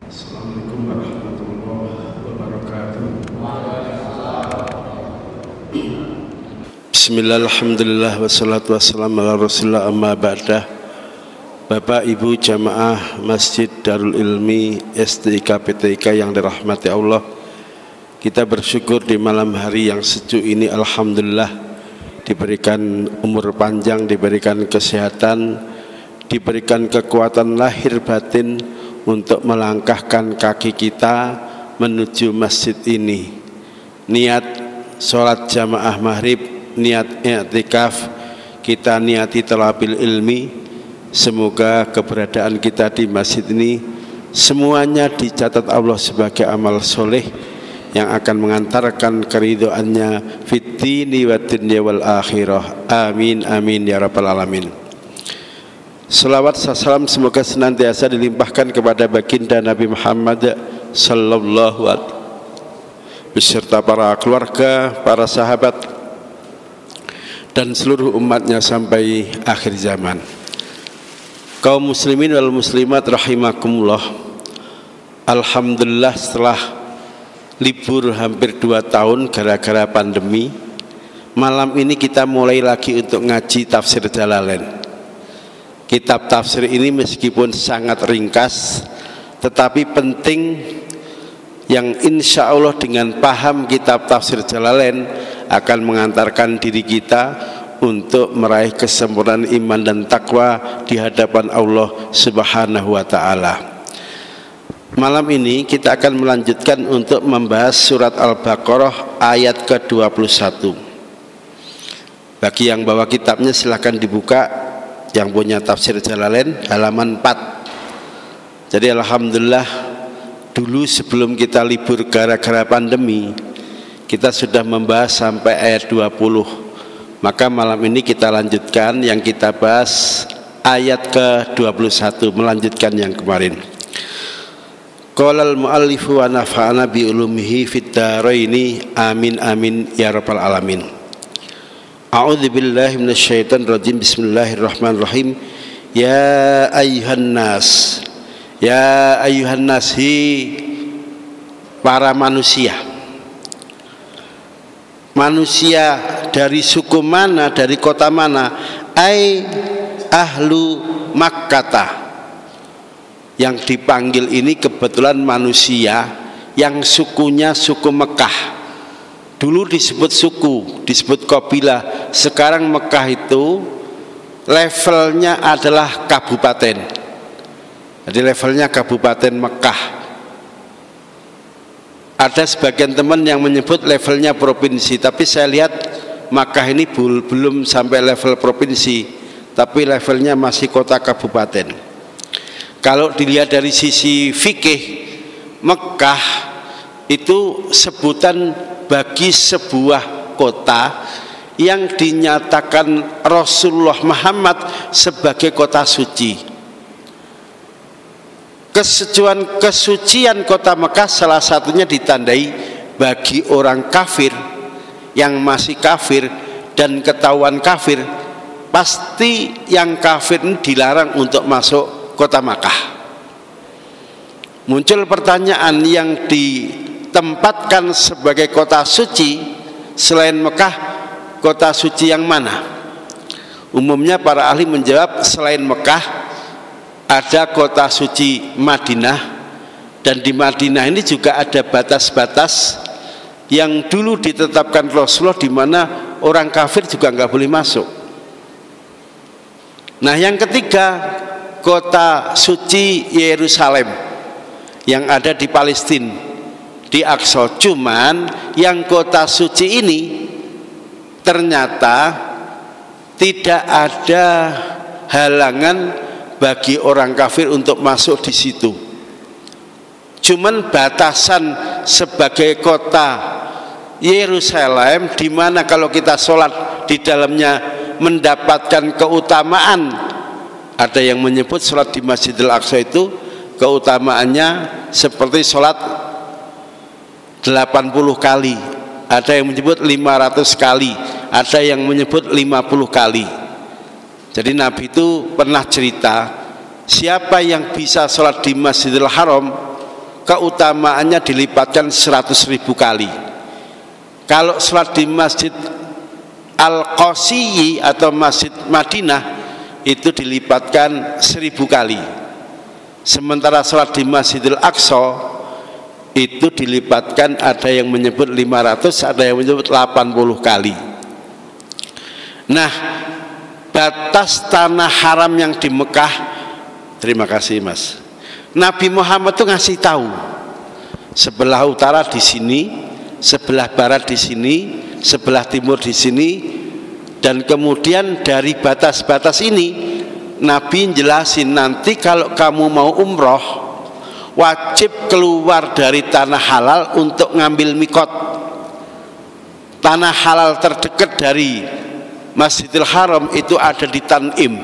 Assalamualaikum warahmatullahi wabarakatuh. Bismillah, alhamdulillah, wassalatu wassalamu ala rasulillah, amma ba'dah. Bapak Ibu jamaah Masjid Darul Ilmi STIK PTIK yang dirahmati Allah, kita bersyukur di malam hari yang sejuk ini, alhamdulillah, diberikan umur panjang, diberikan kesehatan, diberikan kekuatan lahir batin untuk melangkahkan kaki kita menuju masjid ini. Niat sholat jamaah maghrib, niat i'tikaf, kita niati talabil ilmi. Semoga keberadaan kita di masjid ini semuanya dicatat Allah sebagai amal soleh yang akan mengantarkan keridhoannya fid dini wad dunya wal akhirah. Amin amin ya rabbal alamin. Salawat salam semoga senantiasa dilimpahkan kepada baginda Nabi Muhammad sallallahu alaihi wasallam beserta para keluarga, para sahabat dan seluruh umatnya sampai akhir zaman. Kaum muslimin wal muslimat rahimakumullah, alhamdulillah setelah libur hampir 2 tahun gara-gara pandemi, malam ini kita mulai lagi untuk ngaji tafsir Jalalain. Kitab tafsir ini meskipun sangat ringkas tetapi penting, yang insya Allah dengan paham kitab tafsir Jalalain akan mengantarkan diri kita untuk meraih kesempurnaan iman dan takwa di hadapan Allah Subhanahu wa ta'ala. Malam ini kita akan melanjutkan untuk membahas surat Al-Baqarah ayat ke-21. Bagi yang bawa kitabnya silahkan dibuka, yang punya tafsir Jalalain halaman 4. Jadi alhamdulillah, dulu sebelum kita libur gara-gara pandemi kita sudah membahas sampai ayat 20. Maka malam ini kita lanjutkan yang kita bahas ayat ke-21, melanjutkan yang kemarin. Qala al-muallifu wa nafa'ana bi ulumihi fid dharaini amin amin ya rabbal alamin. A'udzu billahi minasyaitonir rajim. Bismillahirrahmanirrahim. Ya ayyuhan nas, ya ayyuhan nas, para manusia. Manusia dari suku mana, dari kota mana? Ai ahlu Makkah. Yang dipanggil ini kebetulan manusia yang sukunya suku Mekah. Dulu disebut suku, disebut kabilah. Sekarang Mekah itu levelnya adalah kabupaten. Jadi levelnya kabupaten Mekah. Ada sebagian teman yang menyebut levelnya provinsi, tapi saya lihat Makkah ini belum sampai level provinsi, tapi levelnya masih kota kabupaten. Kalau dilihat dari sisi fikih, Mekah itu sebutan bagi sebuah kota yang dinyatakan Rasulullah Muhammad sebagai kota suci. Kesucian kota Mekah salah satunya ditandai bagi orang kafir yang masih kafir dan ketahuan kafir, pasti yang kafir ini dilarang untuk masuk kota Mekah. Muncul pertanyaan, yang ditempatkan sebagai kota suci selain Mekah, kota suci yang mana? Umumnya para ahli menjawab selain Mekah ada kota suci Madinah, dan di Madinah ini juga ada batas-batas yang dulu ditetapkan Rasulullah, di mana orang kafir juga nggak boleh masuk. Nah, yang ketiga, kota suci Yerusalem yang ada di Palestina, di Aqsa. Cuman yang kota suci ini ternyata tidak ada halangan bagi orang kafir untuk masuk di situ. Cuman batasan sebagai kota Yerusalem, di mana kalau kita sholat di dalamnya mendapatkan keutamaan. Ada yang menyebut sholat di Masjidil Aqsa itu keutamaannya seperti sholat 80 kali, ada yang menyebut 500 kali, ada yang menyebut 50 kali. Jadi Nabi itu pernah cerita, siapa yang bisa sholat di Masjidil Haram keutamaannya dilipatkan 100.000 kali. Kalau sholat di Masjid Al-Qasiyyi atau Masjid Madinah itu dilipatkan 1000 kali. Sementara sholat di Masjidil Aqsa itu dilipatkan, ada yang menyebut 500, ada yang menyebut 80 kali. Nah, batas tanah haram yang di Mekah, terima kasih Mas, Nabi Muhammad tuh ngasih tahu sebelah utara di sini, sebelah barat di sini, sebelah timur di sini, dan kemudian dari batas-batas ini Nabi jelasin, nanti kalau kamu mau umroh wajib keluar dari tanah halal untuk ngambil mikot. Tanah halal terdekat dari Masjidil Haram itu ada di Tan'im,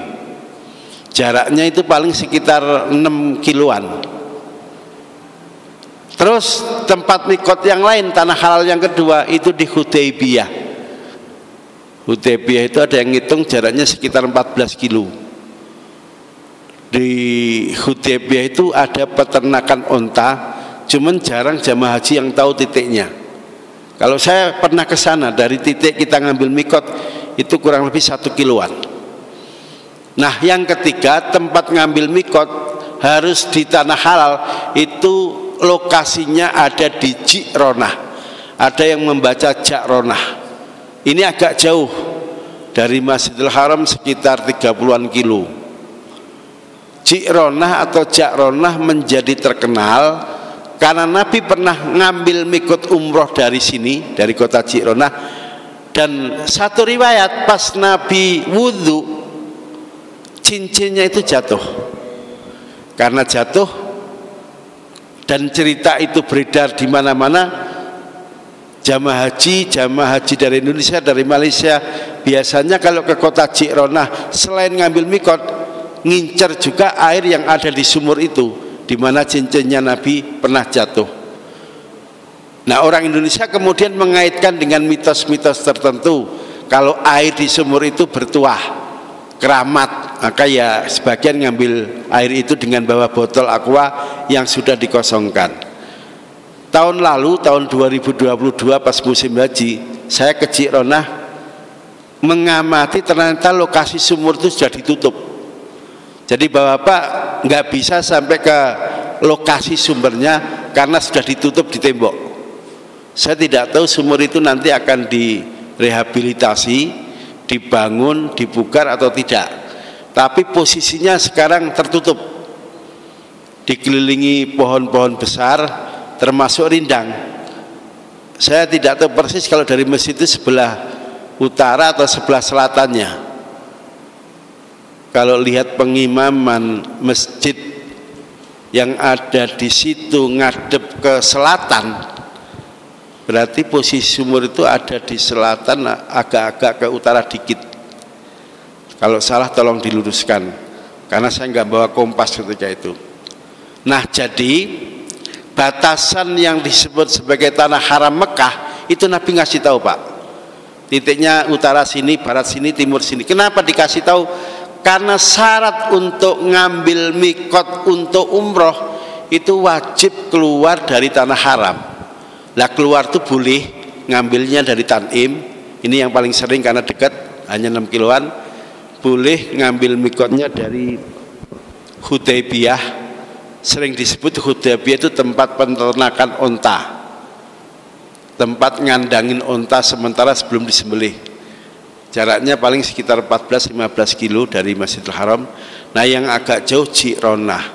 jaraknya itu paling sekitar 6 kiloan. Terus tempat mikot yang lain, tanah halal yang kedua itu di Hudaybiyah. Hudaybiyah itu ada yang ngitung jaraknya sekitar 14 kilo. Di Hudaybiyah itu ada peternakan onta, cuman jarang jamaah haji yang tahu titiknya. Kalau saya pernah ke sana, dari titik kita ngambil mikot itu kurang lebih 1 kiloan. Nah, yang ketiga, tempat ngambil mikot harus di tanah halal, itu lokasinya ada di Ji'ronah. Ada yang membaca Ja'ronah. Ini agak jauh dari Masjidil Haram, sekitar 30-an kilo. Ji'ronah atau Ja'ronah menjadi terkenal karena Nabi pernah ngambil mikot umroh dari sini, dari kota Ji'ronah. Dan satu riwayat, pas Nabi wudhu, cincinnya itu jatuh. Karena jatuh dan cerita itu beredar di mana-mana, jamaah haji dari Indonesia, dari Malaysia, biasanya kalau ke kota Ji'ronah selain ngambil mikot, ngincer juga air yang ada di sumur itu, di mana cincinnya Nabi pernah jatuh. Nah, orang Indonesia kemudian mengaitkan dengan mitos-mitos tertentu. Kalau air di sumur itu bertuah, keramat, maka ya sebagian ngambil air itu dengan bawa botol aqua yang sudah dikosongkan. Tahun lalu, tahun 2022 pas musim haji, saya ke Ji'ronah mengamati, ternyata lokasi sumur itu sudah ditutup. Jadi Bapak nggak bisa sampai ke lokasi sumbernya karena sudah ditutup di tembok. Saya tidak tahu sumur itu nanti akan direhabilitasi, dibangun, dibugar atau tidak. Tapi posisinya sekarang tertutup, dikelilingi pohon-pohon besar, termasuk rindang. Saya tidak tahu persis kalau dari masjid itu sebelah utara atau sebelah selatannya. Kalau lihat pengimaman masjid yang ada di situ ngadep ke selatan, berarti posisi sumur itu ada di selatan, agak-agak ke utara dikit. Kalau salah tolong diluruskan, karena saya nggak bawa kompas ketika itu. Nah, jadi batasan yang disebut sebagai tanah haram Mekah itu Nabi ngasih tahu, Pak. Titiknya utara sini, barat sini, timur sini. Kenapa dikasih tahu? Karena syarat untuk ngambil mikot untuk umroh itu wajib keluar dari tanah haram. Lah, keluar tuh boleh ngambilnya dari Tan'im, ini yang paling sering karena dekat, hanya 6 kiloan. Boleh ngambil mikotnya dari Hudaybiyah. Sering disebut Hudaybiyah itu tempat peternakan onta, tempat ngandangin onta sementara sebelum disembelih. Jaraknya paling sekitar 14-15 kilo dari Masjidil Haram. Nah, yang agak jauh Ji'ronah,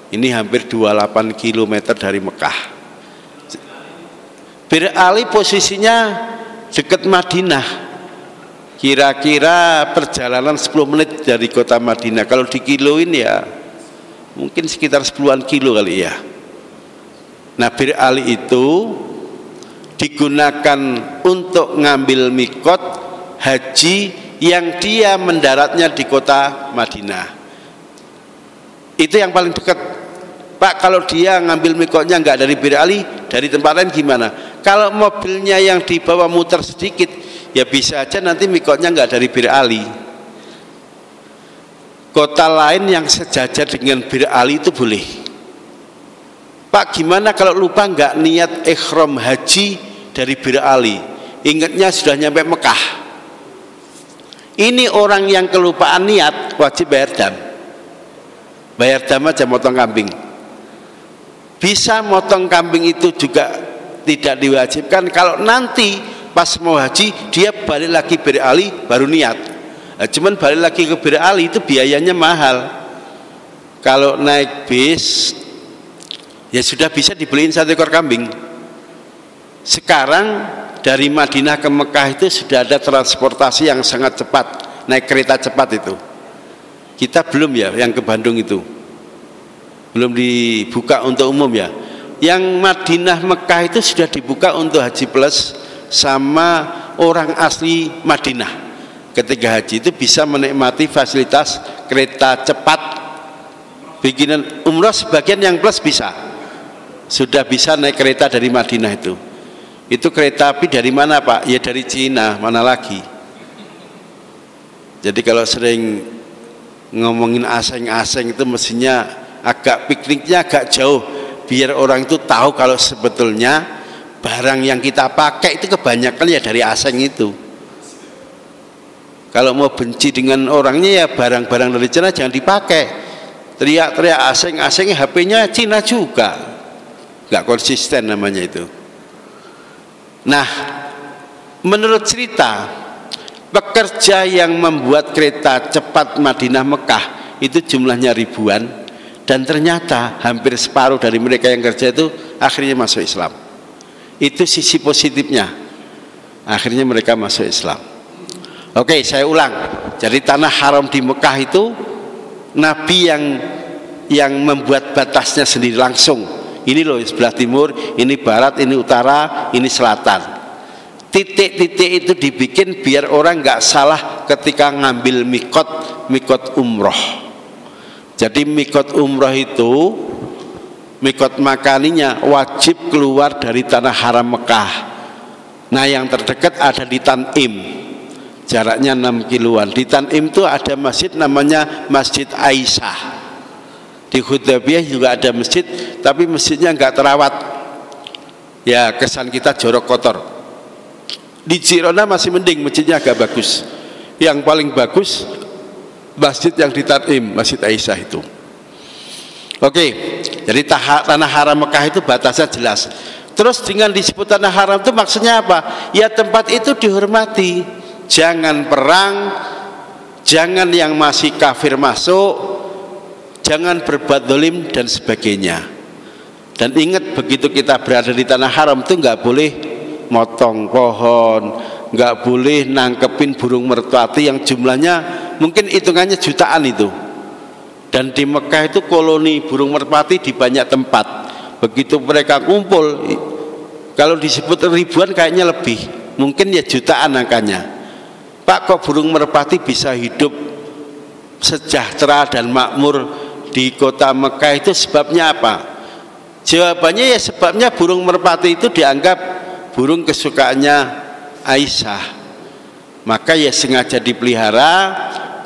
ini hampir 28 km dari Mekah. Bir Ali posisinya dekat Madinah, kira-kira perjalanan 10 menit dari kota Madinah. Kalau dikiloin ya mungkin sekitar 10-an kilo kali ya. Nah, Bir Ali itu digunakan untuk ngambil mikot haji yang dia mendaratnya di kota Madinah. Itu yang paling dekat. Pak, kalau dia ngambil mikotnya nggak dari Bir Ali, dari tempat lain gimana? Kalau mobilnya yang dibawa muter sedikit, ya bisa aja nanti mikotnya nggak dari Bir Ali. Kota lain yang sejajar dengan Bir Ali itu boleh. Pak, gimana kalau lupa nggak niat ikhram haji dari Bir Ali, ingatnya sudah nyampe Mekah? Ini orang yang kelupaan niat wajib bayar dam. Bayar dam aja, motong kambing. Bisa motong kambing itu juga tidak diwajibkan kalau nanti pas mau haji dia balik lagi Bir Ali baru niat. Nah, cuman balik lagi ke Bir Ali itu biayanya mahal. Kalau naik bis ya sudah bisa dibeliin 1 ekor kambing. Sekarang dari Madinah ke Mekah itu sudah ada transportasi yang sangat cepat, naik kereta cepat itu. Kita belum ya, yang ke Bandung itu belum dibuka untuk umum ya. Yang Madinah Mekah itu sudah dibuka untuk haji plus sama orang asli Madinah. Ketika haji itu bisa menikmati fasilitas kereta cepat bikinan umroh. Sebagian yang plus bisa, sudah bisa naik kereta dari Madinah itu. Itu kereta api dari mana Pak? Ya dari Cina, mana lagi. Jadi kalau sering ngomongin asing-asing itu mestinya agak pikniknya agak jauh, biar orang itu tahu kalau sebetulnya barang yang kita pakai itu kebanyakan ya dari asing itu. Kalau mau benci dengan orangnya ya barang-barang dari Cina jangan dipakai. Teriak-teriak asing-asing, HP-nya Cina juga, nggak konsisten namanya itu. Nah, menurut cerita, pekerja yang membuat kereta cepat Madinah Mekah itu jumlahnya ribuan, dan ternyata hampir separuh dari mereka yang kerja itu akhirnya masuk Islam. Itu sisi positifnya, akhirnya mereka masuk Islam. Oke, saya ulang. Jadi tanah haram di Mekah itu Nabi yang membuat batasnya sendiri langsung. Ini loh sebelah timur, ini barat, ini utara, ini selatan. Titik-titik itu dibikin biar orang nggak salah ketika ngambil mikot umroh. Jadi mikot umroh itu, mikot makaninya wajib keluar dari tanah haram Mekah. Nah yang terdekat ada di Tanim, jaraknya 6 kiloan. Di Tanim itu ada masjid namanya Masjid Aisyah. Di Hudaybiyah juga ada masjid, tapi masjidnya nggak terawat. Ya kesan kita jorok kotor. Di Jirona masih mending, masjidnya agak bagus. Yang paling bagus masjid yang di Tanim, Masjid Aisyah itu. Oke, jadi tanah haram Mekah itu batasnya jelas. Terus dengan disebut tanah haram itu maksudnya apa? Ya tempat itu dihormati. Jangan perang, jangan yang masih kafir masuk, jangan berbuat zalim dan sebagainya. Dan ingat, begitu kita berada di tanah haram itu nggak boleh motong pohon, nggak boleh nangkepin burung merpati yang jumlahnya mungkin hitungannya jutaan itu. Dan di Mekah itu koloni burung merpati di banyak tempat. Begitu mereka kumpul, kalau disebut ribuan kayaknya lebih, mungkin ya jutaan angkanya. Pak, kok burung merpati bisa hidup sejahtera dan makmur di kota Mekah itu sebabnya apa? Jawabannya ya sebabnya burung merpati itu dianggap burung kesukaannya Aisyah. Maka ya sengaja dipelihara,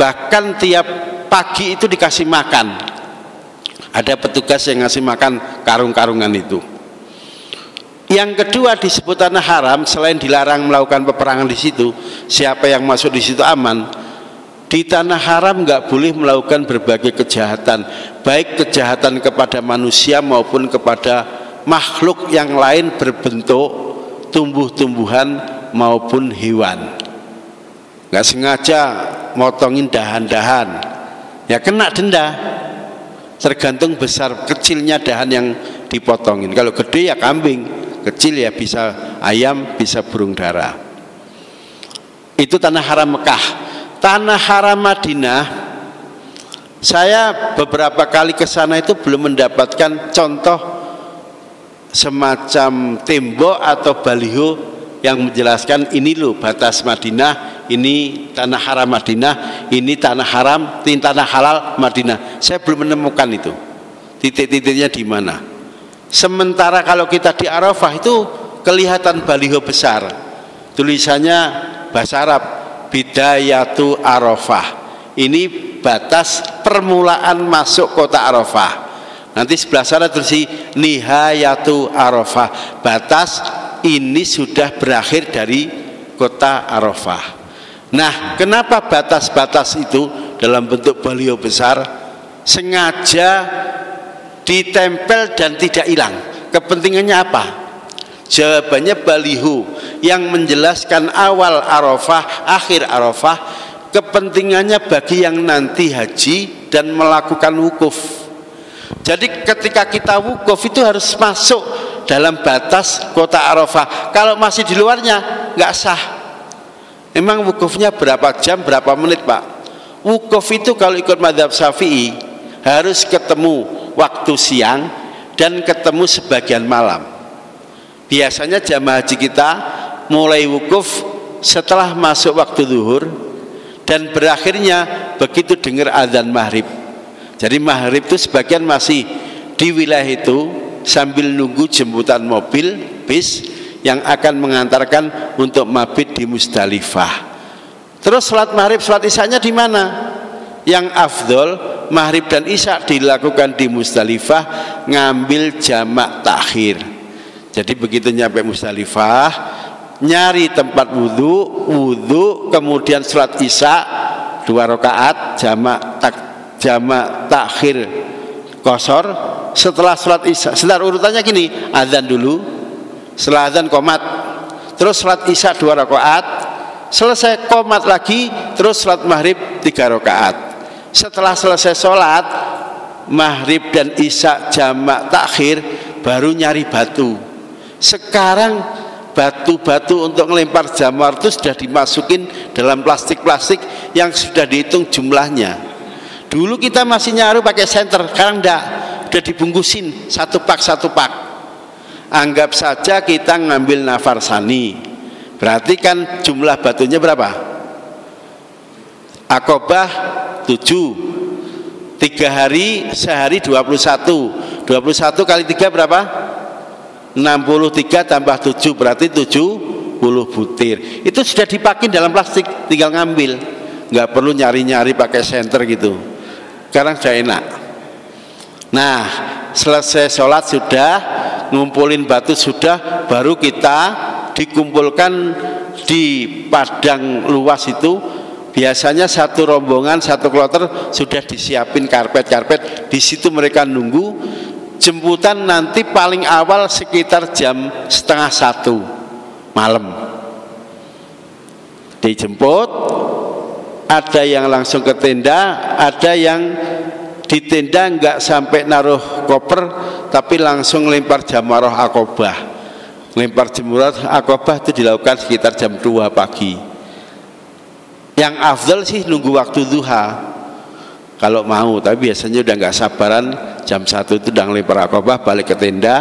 bahkan tiap pagi itu dikasih makan. Ada petugas yang ngasih makan karung-karungan itu. Yang kedua disebut tanah haram, selain dilarang melakukan peperangan di situ, siapa yang masuk di situ aman. Di tanah haram nggak boleh melakukan berbagai kejahatan, baik kejahatan kepada manusia maupun kepada makhluk yang lain berbentuk tumbuh-tumbuhan maupun hewan. Nggak sengaja motongin dahan-dahan, ya kena denda. Tergantung besar kecilnya dahan yang dipotongin. Kalau gede ya kambing, kecil ya bisa ayam, bisa burung dara. Itu tanah haram Mekah. Tanah haram Madinah, saya beberapa kali ke sana itu belum mendapatkan contoh semacam tembok atau baliho yang menjelaskan ini loh batas Madinah, ini tanah haram Madinah, ini tanah haram, ini tanah halal Madinah. Saya belum menemukan itu titik-titiknya di mana. Sementara kalau kita di Arafah itu kelihatan baliho besar, tulisannya bahasa Arab, Bidayatu Arafah. Ini batas permulaan masuk kota Arafah. Nanti sebelah sana terus nihayatu Arafah, batas ini sudah berakhir dari kota Arafah. Nah, kenapa batas-batas itu dalam bentuk baliho besar sengaja ditempel dan tidak hilang? Kepentingannya apa? Jawabannya baliho yang menjelaskan awal Arafah, akhir Arafah, kepentingannya bagi yang nanti haji dan melakukan wukuf. Jadi ketika kita wukuf itu harus masuk dalam batas kota Arafah. Kalau masih di luarnya nggak sah. Emang wukufnya berapa jam, berapa menit, Pak? Wukuf itu kalau ikut mazhab Syafi'i harus ketemu waktu siang dan ketemu sebagian malam. Biasanya jamaah haji kita mulai wukuf setelah masuk waktu zuhur dan berakhirnya begitu dengar azan maghrib. Jadi maghrib itu sebagian masih di wilayah itu sambil nunggu jemputan mobil, bis yang akan mengantarkan untuk mabit di Musdalifah. Terus sholat maghrib, sholat isyanya di mana? Yang afdol maghrib dan isya dilakukan di Musdalifah, ngambil jamak takhir. Jadi begitu nyampe Musdalifah, nyari tempat wudhu, kemudian sholat isya 2 rakaat jamak takhir qasar. Setelah sholat isya, setelah urutannya gini, azan dulu, setelah azan qomat, terus sholat isya 2 rakaat, selesai qomat lagi, terus sholat maghrib 3 rakaat. Setelah selesai sholat maghrib dan isya jamak takhir, baru nyari batu. Sekarang batu-batu untuk melempar jamar itu sudah dimasukin dalam plastik-plastik yang sudah dihitung jumlahnya. Dulu kita masih nyaru pakai senter, sekarang enggak, udah dibungkusin satu pak. Anggap saja kita ngambil nafar sani, berarti kan jumlah batunya berapa? Akobah 7, 3 hari, sehari 21 kali 3 berapa? 63 tambah 7 berarti 70 butir. Itu sudah dipakin dalam plastik, tinggal ngambil, nggak perlu nyari-nyari pakai senter gitu. Sekarang sudah enak. Nah, selesai sholat sudah, ngumpulin batu sudah, baru kita dikumpulkan di padang luas itu. Biasanya satu rombongan, satu kloter sudah disiapin karpet. Di situ mereka nunggu jemputan nanti paling awal sekitar jam 12:30 malam. Dijemput, ada yang langsung ke tenda, ada yang di tenda nggak sampai naruh koper, tapi langsung lempar jamroh akobah. Lempar jamroh akobah itu dilakukan sekitar jam 2 pagi. Yang afdal sih nunggu waktu duha kalau mau, tapi biasanya udah nggak sabaran jam 1 itu udah ngelempar akobah, balik ke tenda.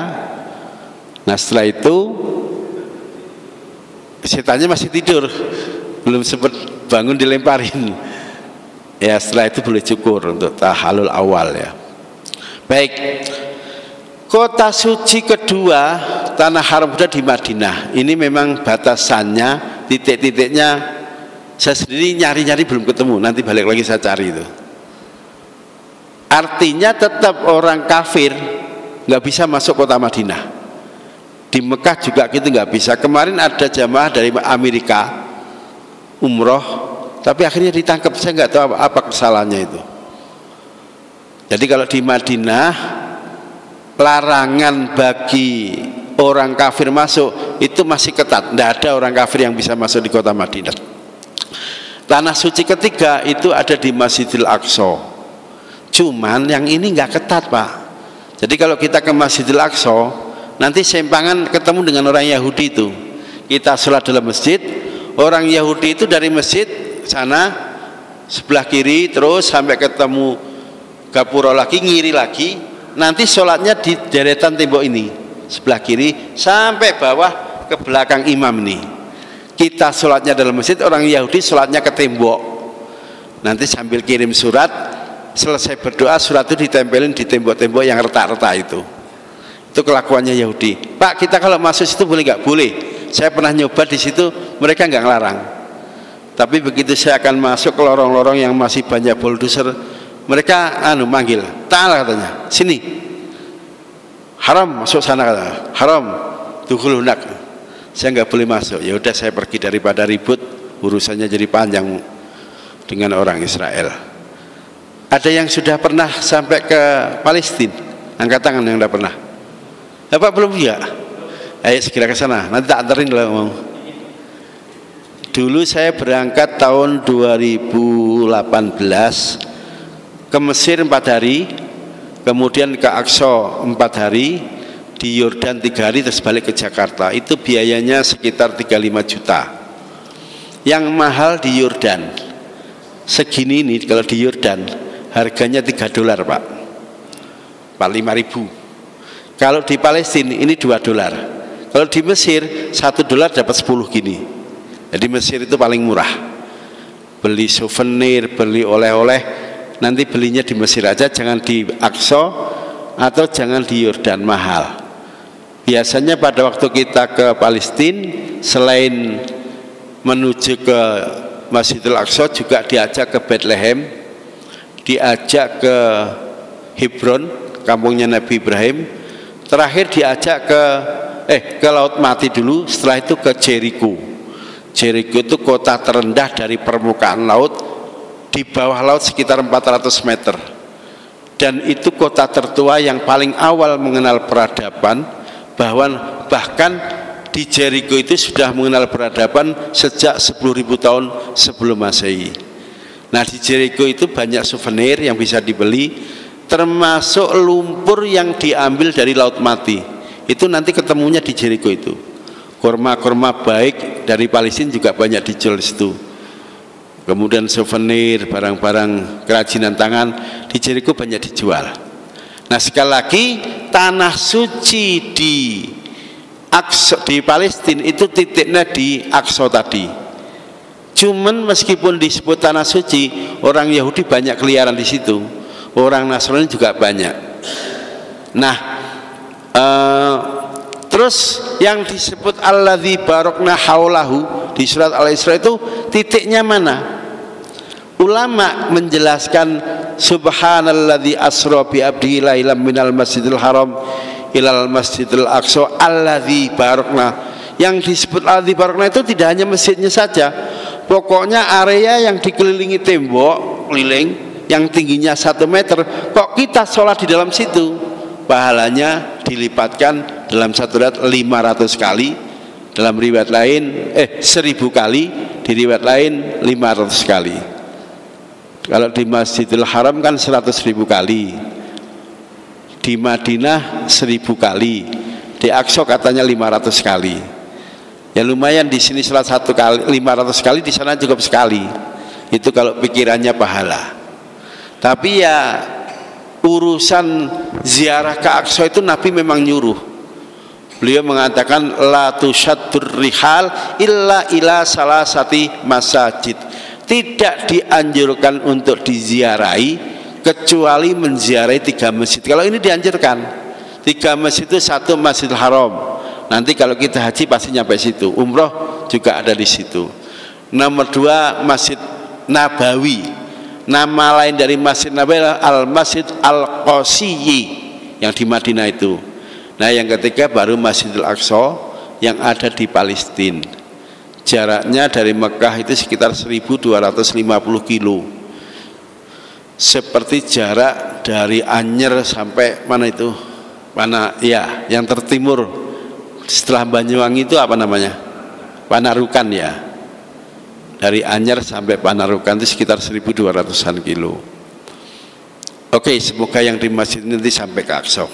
Nah setelah itu setannya masih tidur, belum sempat bangun dilemparin. Ya setelah itu boleh cukur untuk tahalul awal ya. Baik, kota suci kedua tanah haram sudah di Madinah. Ini memang batasannya, titik-titiknya saya sendiri nyari-nyari belum ketemu, nanti balik lagi saya cari itu. Artinya tetap orang kafir nggak bisa masuk kota Madinah. Di Mekah juga gitu nggak bisa. Kemarin ada jamaah dari Amerika umroh, tapi akhirnya ditangkap. Saya nggak tahu apa kesalahannya itu. Jadi kalau di Madinah larangan bagi orang kafir masuk itu masih ketat. Tidak ada orang kafir yang bisa masuk di kota Madinah. Tanah suci ketiga itu ada di Masjidil Aqsa. Cuman yang ini nggak ketat, Pak. Jadi kalau kita ke Masjidil Aqsa, nanti sempangan ketemu dengan orang Yahudi itu. Kita sholat dalam masjid, orang Yahudi itu dari masjid sana sebelah kiri terus sampai ketemu gapura lagi, ngiri lagi, nanti sholatnya di deretan tembok ini sebelah kiri sampai bawah ke belakang imam nih. Kita sholatnya dalam masjid, orang Yahudi sholatnya ke tembok. Nanti sambil kirim surat, selesai berdoa surat itu ditempelin di tembok-tembok yang retak-retak itu. Itu kelakuannya Yahudi. Pak, kita kalau masuk situ boleh nggak? Boleh. Saya pernah nyoba di situ, mereka nggak ngelarang. Tapi begitu saya akan masuk ke lorong-lorong yang masih banyak bulldozer, mereka manggil, ta'ala katanya, sini. haram masuk sana, haram dukhul hunak, saya nggak boleh masuk. Ya udah saya pergi daripada ribut, urusannya jadi panjang dengan orang Israel. Ada yang sudah pernah sampai ke Palestina? Angkat tangan yang udah pernah. Bapak belum ya? Ayo segera ke sana, nanti tak anterin kalau mau. Dulu saya berangkat tahun 2018 ke Mesir 4 hari, kemudian ke Aqsa 4 hari, di Yordan 3 hari, terus balik ke Jakarta. Itu biayanya sekitar 35 juta. Yang mahal di Yordan segini ini, kalau di Yordan harganya $3 Pak, 45.000. Kalau di Palestina ini $2. Kalau di Mesir $1 dapat 10 gini. Jadi Mesir itu paling murah. Beli souvenir, beli oleh-oleh, nanti belinya di Mesir aja, jangan di Aqsa atau jangan di Yordan, mahal. Biasanya pada waktu kita ke Palestina, selain menuju ke Masjidil Aqsa, juga diajak ke Bethlehem, diajak ke Hebron, kampungnya Nabi Ibrahim, terakhir diajak ke Laut Mati dulu, setelah itu ke Jericho. Jericho itu kota terendah dari permukaan laut, di bawah laut sekitar 400 meter, dan itu kota tertua yang paling awal mengenal peradaban. Bahkan di Jericho itu sudah mengenal peradaban sejak 10.000 tahun sebelum Masehi. Nah, di Jericho itu banyak souvenir yang bisa dibeli, termasuk lumpur yang diambil dari Laut Mati. Itu nanti ketemunya di Jericho itu. Kurma-kurma baik dari Palestina juga banyak dijual di situ. Kemudian souvenir, barang-barang kerajinan tangan di Jericho banyak dijual. Nah, sekali lagi, tanah suci di Palestina itu titiknya di Aqsa tadi. Cuman meskipun disebut tanah suci, orang Yahudi banyak keliaran di situ, orang Nasrani juga banyak. Nah, terus yang disebut alladzi barokna haulahu di surat Al-Isra itu titiknya mana? Ulama menjelaskan subhanalladzi asra bi abdihi lailan minal masjidil haram ilal masjidil aqsa alladzi barokna. Yang disebut alladzi barokna itu tidak hanya masjidnya saja, pokoknya area yang dikelilingi tembok keliling yang tingginya 1 meter, kok kita sholat di dalam situ, pahalanya dilipatkan dalam satu riwayat 500 kali, dalam riwayat lain 1000 kali, di riwayat lain 500 kali. Kalau di Masjidil Haram kan 100.000 kali, di Madinah 1000 kali, di Aqsa katanya 500 kali. Ya lumayan, di sini salah satu kali 500 kali, di sana cukup sekali. Itu kalau pikirannya pahala. Tapi ya urusan ziarah ke Aqsa itu Nabi memang nyuruh. Beliau mengatakan la tusyaddur rihal illa ila salasati masajid. Tidak dianjurkan untuk diziarahi kecuali menziarahi 3 masjid. Kalau ini dianjurkan 3 masjid itu, 1 Masjidil Haram. Nanti kalau kita haji pasti nyampe situ. Umroh juga ada di situ. Nomor 2 Masjid Nabawi. Nama lain dari Masjid Nabawi adalah Al-Masjid Al-Qasiyyi yang di Madinah itu. Nah, yang ketiga baru Masjidil Aqsa yang ada di Palestina. Jaraknya dari Mekah itu sekitar 1250 kilo. Seperti jarak dari Anyer sampai mana itu? Mana ya, yang tertimur setelah Banyuwangi itu apa namanya? Panarukan ya. Dari Anyer sampai Panarukan itu sekitar 1200-an kilo. Oke, semoga yang di masjid nanti sampai ke Aqsa.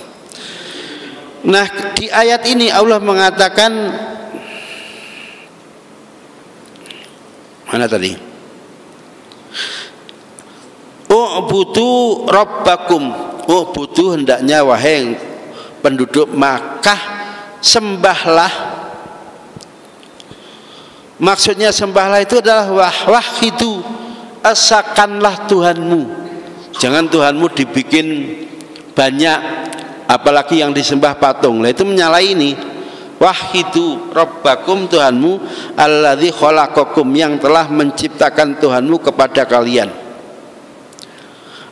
Nah, di ayat ini Allah mengatakan, mana tadi? U'budu rabbakum. U'budu hendaknya wahai penduduk Makkah, sembahlah. Maksudnya sembahlah itu adalah wahidu, esakanlah Tuhanmu. Jangan Tuhanmu dibikin banyak, apalagi yang disembah patung. Lah itu menyalahi ini. Wahidu rabbakum, Tuhanmu alladzi khalaqakum, yang telah menciptakan Tuhanmu kepada kalian.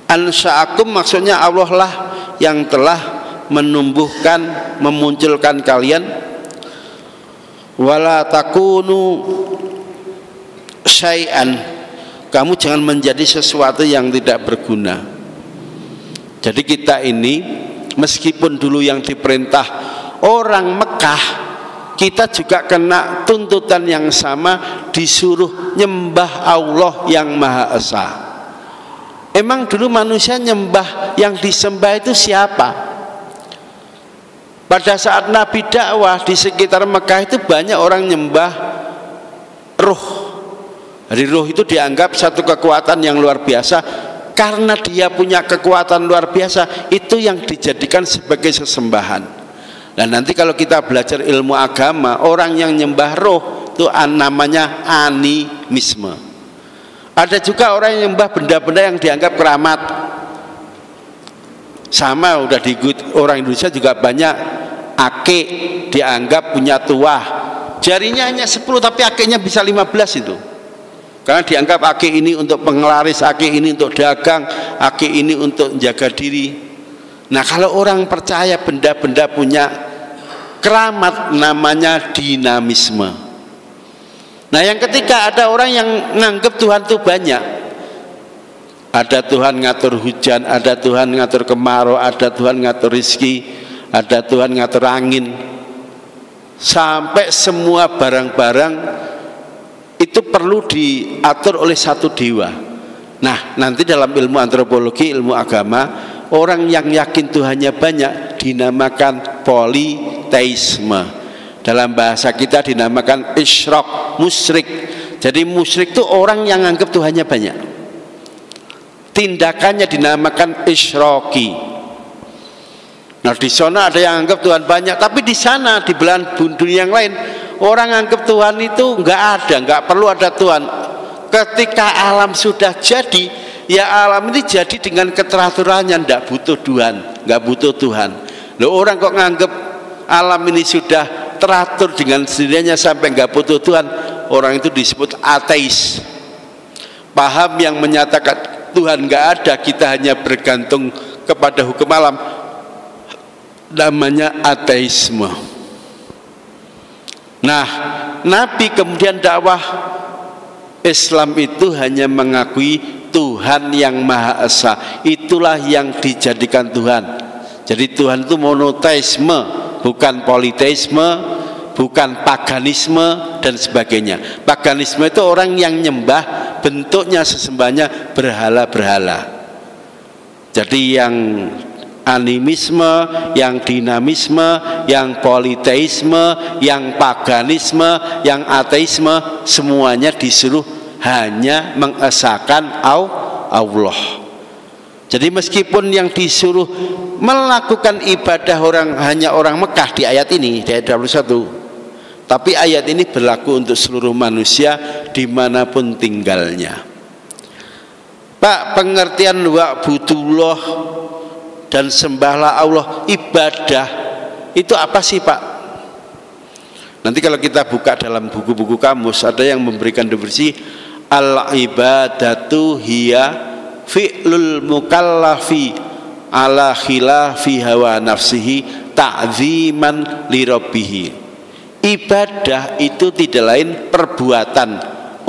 Ansha'akum maksudnya Allah lah yang telah menumbuhkan, memunculkan kalian. Wala takunu syai'an, kamu jangan menjadi sesuatu yang tidak berguna. Jadi kita ini meskipun dulu yang diperintah orang Mekah, kita juga kena tuntutan yang sama, disuruh nyembah Allah yang Maha Esa. Emang dulu manusia nyembah, yang disembah itu siapa? Pada saat Nabi dakwah di sekitar Mekah itu banyak orang nyembah ruh. Jadi ruh itu dianggap satu kekuatan yang luar biasa. Karena dia punya kekuatan luar biasa, itu yang dijadikan sebagai sesembahan. Dan nanti kalau kita belajar ilmu agama, orang yang nyembah roh itu namanya animisme. Ada juga orang yang nyembah benda-benda yang dianggap keramat. Sama udah diikut orang Indonesia juga banyak. Akik dianggap punya tuah, jarinya hanya 10 tapi akiknya bisa 15 itu. Karena dianggap akik ini untuk penglaris, akik ini untuk dagang, akik ini untuk menjaga diri. Nah kalau orang percaya benda-benda punya keramat, namanya dinamisme. Nah yang ketika ada orang yang nganggap Tuhan itu banyak, ada Tuhan ngatur hujan, ada Tuhan ngatur kemarau, ada Tuhan ngatur rizki, ada Tuhan ngatur angin, sampai semua barang-barang itu perlu diatur oleh satu dewa. Nah nanti dalam ilmu antropologi, ilmu agama, orang yang yakin Tuhannya banyak dinamakan politeisme. Dalam bahasa kita dinamakan isyraq, musyrik. Jadi musyrik itu orang yang anggap Tuhannya banyak, tindakannya dinamakan isyraqi. Nah di sana ada yang anggap Tuhan banyak, tapi di sana di belahan dunia yang lain orang anggap Tuhan itu nggak ada, nggak perlu ada Tuhan. Ketika alam sudah jadi, ya alam ini jadi dengan keteraturannya, nggak butuh Tuhan, nggak butuh Tuhan. Loh orang kok nganggap alam ini sudah teratur dengan sendirinya sampai nggak butuh Tuhan, orang itu disebut ateis. Paham yang menyatakan Tuhan nggak ada, kita hanya bergantung kepada hukum alam, namanya ateisme. Nah, Nabi kemudian dakwah Islam itu hanya mengakui Tuhan yang Maha Esa. Itulah yang dijadikan Tuhan. Jadi Tuhan itu monoteisme, bukan politeisme, bukan paganisme dan sebagainya. Paganisme itu orang yang nyembah, bentuknya sesembahnya berhala-berhala. Jadi yang animisme, yang dinamisme, yang politeisme, yang paganisme, yang ateisme, semuanya disuruh hanya mengesahkan Allah. Jadi meskipun yang disuruh melakukan ibadah hanya orang Mekah di ayat ini, di ayat 21, tapi ayat ini berlaku untuk seluruh manusia dimanapun tinggalnya. Pak, pengertian wa'budullah dan sembahlah Allah, ibadah itu apa sih Pak? Nanti kalau kita buka dalam buku-buku kamus, ada yang memberikan definisi, al-ibadatu hiya fi'lul mukallafi ala khilafi hawa nafsihi ta'ziman li rabbihi. Ibadah itu tidak lain perbuatan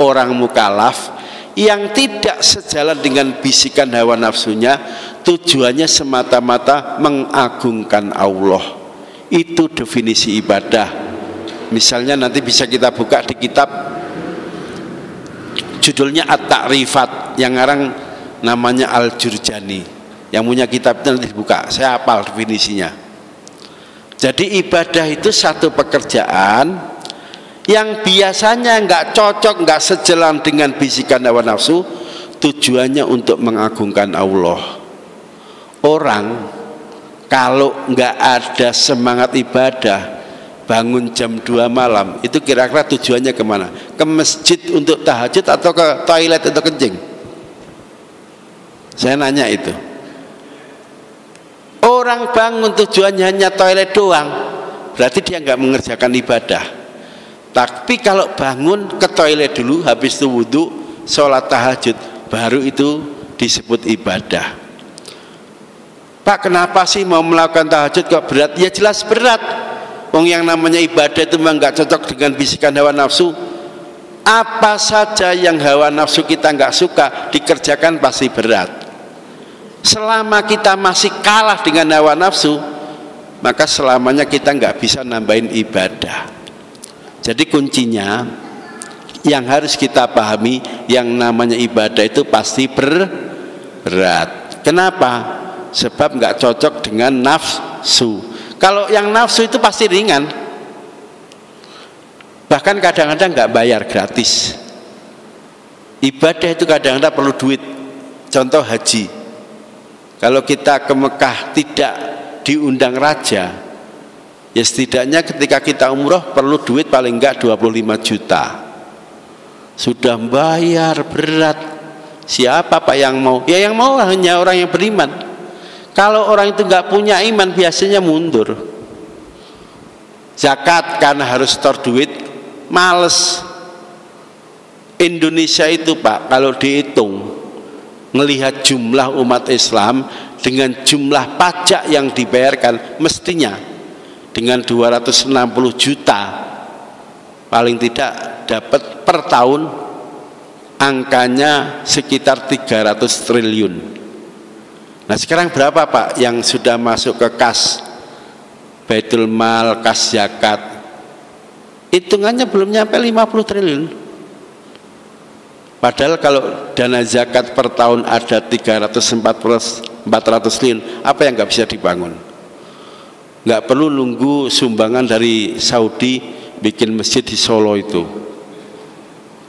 orang mukallaf yang tidak sejalan dengan bisikan hawa nafsunya, tujuannya semata-mata mengagungkan Allah. Itu definisi ibadah. Misalnya nanti bisa kita buka di kitab judulnya At-Ta'rifat, yang ngarang namanya Al-Jurjani. Yang punya kitab itu nanti dibuka, saya hafal definisinya. Jadi ibadah itu satu pekerjaan yang biasanya nggak cocok, nggak sejalan dengan bisikan hawa nafsu, tujuannya untuk mengagungkan Allah. Orang kalau nggak ada semangat ibadah, bangun jam 2 malam, itu kira-kira tujuannya kemana? Ke masjid untuk tahajud atau ke toilet untuk kencing? Saya nanya itu. Orang bangun tujuannya hanya toilet doang, berarti dia nggak mengerjakan ibadah. Tapi kalau bangun ke toilet dulu, habis itu wudhu, sholat tahajud, baru itu disebut ibadah. Pak, kenapa sih mau melakukan tahajud kok berat? Ya jelas berat. Wong yang namanya ibadah itu memang nggak cocok dengan bisikan hawa nafsu. Apa saja yang hawa nafsu kita nggak suka dikerjakan pasti berat. Selama kita masih kalah dengan hawa nafsu, maka selamanya kita nggak bisa nambahin ibadah. Jadi kuncinya yang harus kita pahami, yang namanya ibadah itu pasti berat. Kenapa? Sebab nggak cocok dengan nafsu. Kalau yang nafsu itu pasti ringan. Bahkan kadang-kadang nggak bayar, gratis. Ibadah itu kadang-kadang perlu duit. Contoh haji. Kalau kita ke Mekah tidak diundang raja, ya setidaknya ketika kita umroh perlu duit paling enggak 25 juta. Sudah bayar berat. Siapa Pak yang mau? Ya yang mau hanya orang yang beriman. Kalau orang itu nggak punya iman biasanya mundur. Zakat karena harus setor duit, males. Indonesia itu Pak, kalau dihitung melihat jumlah umat Islam dengan jumlah pajak yang dibayarkan, mestinya dengan 260 juta paling tidak dapat per tahun angkanya sekitar 300 triliun. Nah sekarang berapa Pak yang sudah masuk ke kas Baitul Mal, kas zakat? Hitungannya belum nyampe 50 triliun. Padahal kalau dana zakat per tahun ada 400 triliun, apa yang nggak bisa dibangun? Nggak perlu nunggu sumbangan dari Saudi bikin masjid di Solo itu.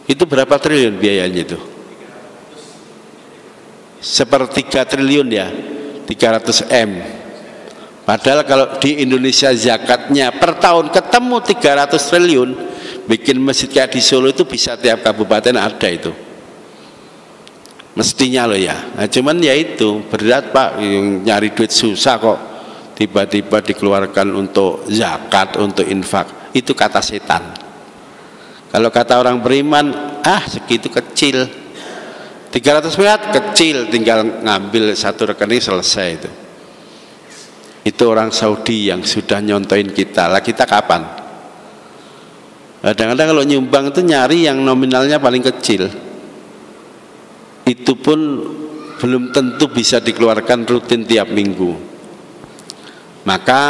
Itu berapa triliun biayanya itu? 1/3 triliun ya, 300 M. Padahal kalau di Indonesia zakatnya per tahun ketemu 300 triliun, bikin masjid kayak di Solo itu bisa tiap kabupaten ada itu. Mestinya loh ya. Nah cuman ya itu berat Pak, yang nyari duit susah kok tiba-tiba dikeluarkan untuk zakat, untuk infak. Itu kata setan. Kalau kata orang beriman, segitu kecil. 300 miliar kecil, tinggal ngambil satu rekening selesai itu. Itu orang Saudi yang sudah nyontoin kita. Lah kita kapan? Kadang-kadang kalau nyumbang itu nyari yang nominalnya paling kecil. Itu pun belum tentu bisa dikeluarkan rutin tiap minggu. Maka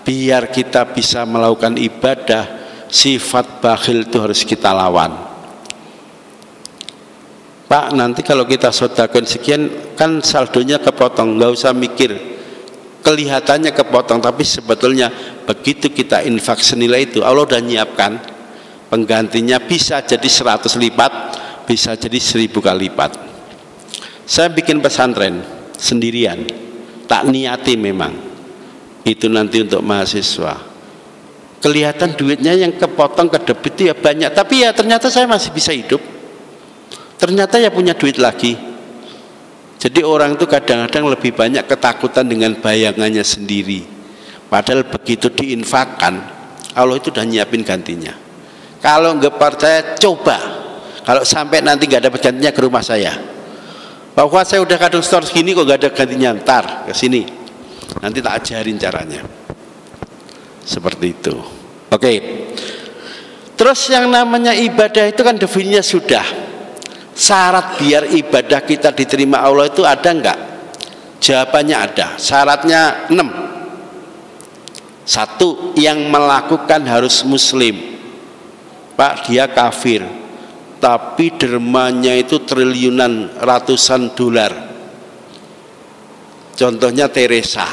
biar kita bisa melakukan ibadah, sifat bakhil itu harus kita lawan. Pak, nanti kalau kita sedekahkan sekian kan saldonya kepotong, nggak usah mikir. Kelihatannya kepotong, tapi sebetulnya begitu kita infak senilai itu, Allah udah nyiapkan penggantinya, bisa jadi 100 lipat, bisa jadi 1000 kali lipat. Saya bikin pesantren sendirian, tak niati memang. Itu nanti untuk mahasiswa. Kelihatan duitnya yang kepotong ke debit itu ya banyak, tapi ya ternyata saya masih bisa hidup. Ternyata ya punya duit lagi. Jadi orang itu kadang-kadang lebih banyak ketakutan dengan bayangannya sendiri. Padahal begitu diinfakkan, Allah itu udah nyiapin gantinya. Kalau nggak percaya, coba. Kalau sampai nanti nggak dapat gantinya, ke rumah saya. Bahwa saya udah kadang store segini kok nggak ada gantinya, ntar ke sini. Nanti tak ajarin caranya. Seperti itu. Oke. Terus yang namanya ibadah itu kan definisinya sudah. Syarat biar ibadah kita diterima Allah itu ada enggak? Jawabannya ada. Syaratnya 6. 1, yang melakukan harus muslim. Pak, dia kafir, tapi dermanya itu triliunan, ratusan dolar. Contohnya Teresa.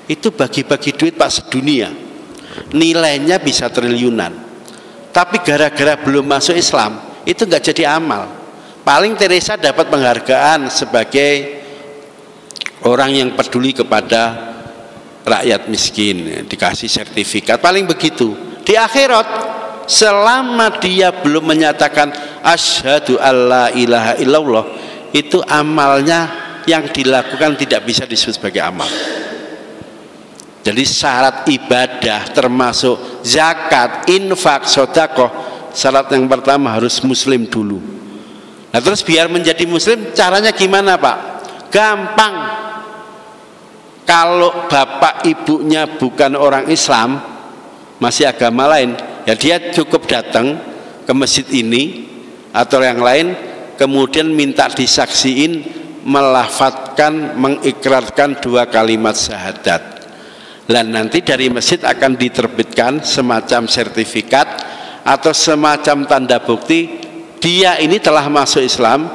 Itu bagi-bagi duit Pak sedunia. Nilainya bisa triliunan. Tapi gara-gara belum masuk Islam, itu nggak jadi amal. Paling Teresa dapat penghargaan sebagai orang yang peduli kepada rakyat miskin, dikasih sertifikat, paling begitu. Di akhirat, selama dia belum menyatakan asyhadu alla ilaha illallah, itu amalnya yang dilakukan tidak bisa disebut sebagai amal. Jadi syarat ibadah termasuk zakat, infak, sedekah, syarat yang pertama harus muslim dulu. Nah terus biar menjadi muslim caranya gimana Pak? Gampang. Kalau bapak ibunya bukan orang Islam, masih agama lain, ya dia cukup datang ke masjid ini atau yang lain, kemudian minta disaksiin, melafadzkan, mengikrarkan 2 kalimat syahadat. Dan nanti dari masjid akan diterbitkan semacam sertifikat atau semacam tanda bukti dia ini telah masuk Islam,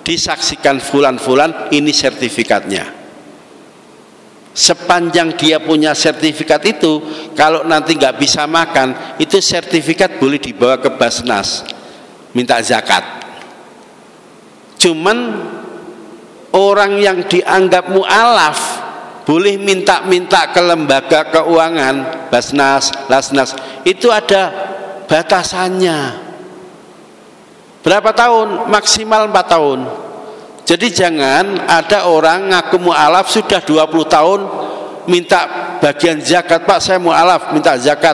disaksikan fulan-fulan, ini sertifikatnya. Sepanjang dia punya sertifikat itu, kalau nanti nggak bisa makan, itu sertifikat boleh dibawa ke Basnas, minta zakat. Cuman orang yang dianggap mu'alaf boleh minta-minta ke lembaga keuangan, Basnas, Lasnas, itu ada batasannya. Berapa tahun? Maksimal 4 tahun. Jadi jangan ada orang ngaku mu'alaf sudah 20 tahun minta bagian zakat, Pak saya mu'alaf minta zakat.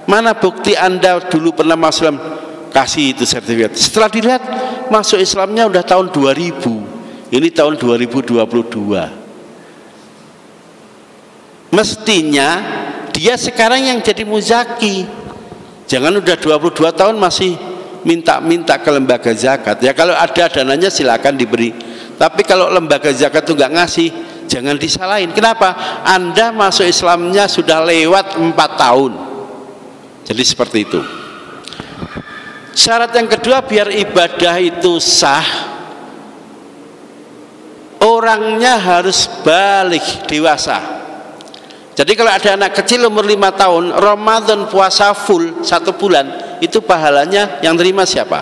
Mana bukti Anda dulu pernah masuk Islam? Kasih itu sertifikat. Setelah dilihat masuk Islamnya udah tahun 2000, ini tahun 2022. Mestinya dia sekarang yang jadi muzaki. Jangan udah 22 tahun masih minta-minta ke lembaga zakat. Ya kalau ada dananya silakan diberi, tapi kalau lembaga zakat itu nggak ngasih, jangan disalahin. Kenapa? Anda masuk Islamnya sudah lewat 4 tahun. Jadi seperti itu. Syarat yang kedua, biar ibadah itu sah, orangnya harus balik, dewasa. Jadi kalau ada anak kecil umur 5 tahun Ramadan puasa full 1 bulan, itu pahalanya yang terima siapa?